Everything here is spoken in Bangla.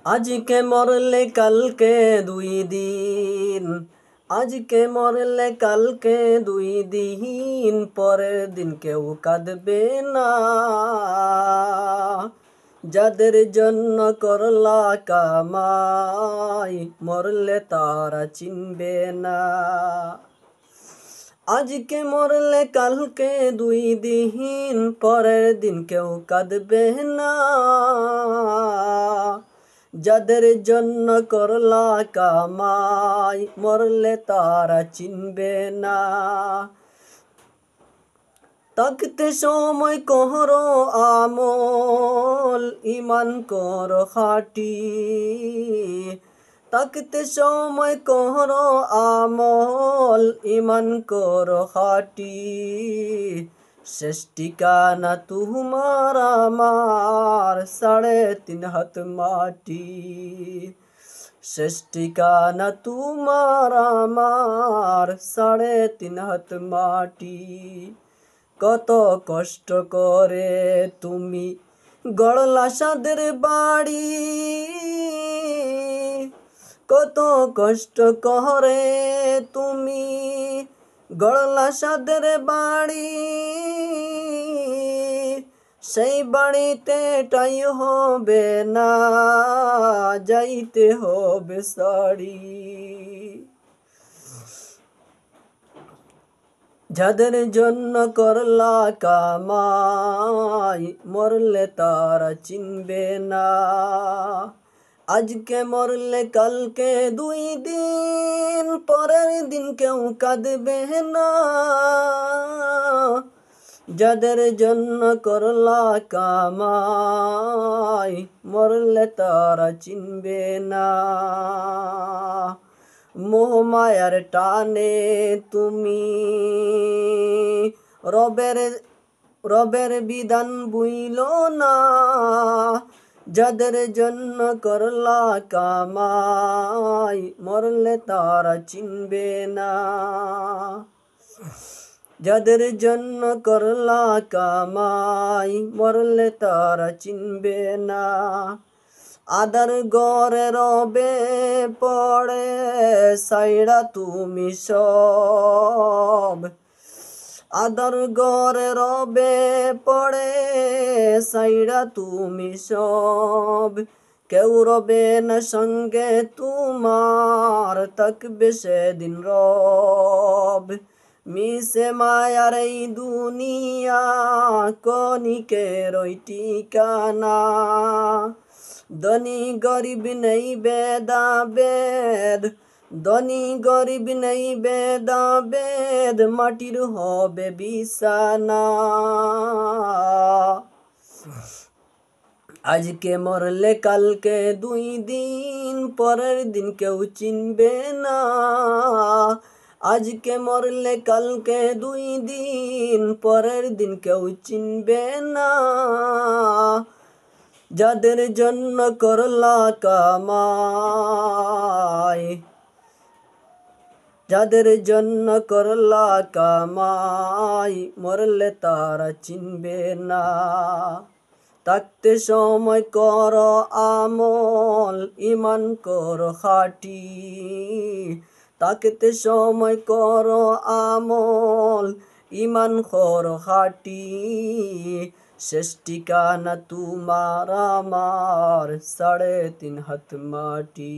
আজকে মরলে কালকে দুই দিন, আজকে মরলে কালকে দুই দিন, পরের দিন কেউ কাঁদবে না। যাদের জন্য করলা কামাই, মরলে তারা চিনবে না। আজকে মরলে কালকে দুই দিন, পরের দিন কেউ কাঁদবে না। যাদের জন্য করলা কামাই, মরলে তারা চিনবে না। তাকতে সময় করো আমল, ইমান করো খাঁটি। তাকতে সময় করো আমল, ইমান করো খাঁটি। শেষ ঠিকানা তোমার আমার, 3.5 হাত মাটি। শেষ ঠিকানা তোমার আমার, 3.5 হাত মাটি। কত কষ্ট করে তুমি গড়লা সাদের বাড়ি, কত কষ্ট করে তুমি গড়লা সাদের বাড়ি। সেই বাড়িতে টাই হবে না, যাইতে হবে সারি। যাদের জন্য করলা কামাই, মরলে তারা চিনবে না। আজকে মরলে কালকে দুই দিন, পরের দিন কেউ কাঁদবে না। যাদের জন্য করলা কামাই, মরলে তারা চিনবে না। মোহ মায়ার টানে তুমি রবের বিধান বুইলো না। যাদের জন্য করলা কামাই, মরলে তারা চিনবে না। যাদের জন্য করলা কামাই, মরলে তারা চিনবে না। আদার গড়ে রবে পড়ে সাইড়া তুমি সব, আদার গড়ে রবে পড়ে সাইড়া তুমি সব। কেউ রবে না সঙ্গে তোমার, থাকবে সেদিন রব। মিশে মায়ার এই দুনিয়া, কণিকের ওই ঠিকানা। ধনী গরিব নেই ভেদাভেদ, ধনী গরিব নেই ভেদাভেদ, মাটির হবে বিছানা। আজকে মরলে কালকে দুই দিন, পরের দিন কেউ চিনবে না। আজকে মরলে কালকে দুই দিন, পরের দিন কেউ চিনবে না। যাদের জন্য করলা কামাই, যাদের জন্য করলা কামাই, মরলে তারা চিনবে না। থাকতে সময় করো আমল, ইমান করো খাঁটি। থাকতে সময় করো আমল, ইমান করো খাঁটি। শেষ ঠিকানা তোমার আমার, 3.5 হাত মাটি।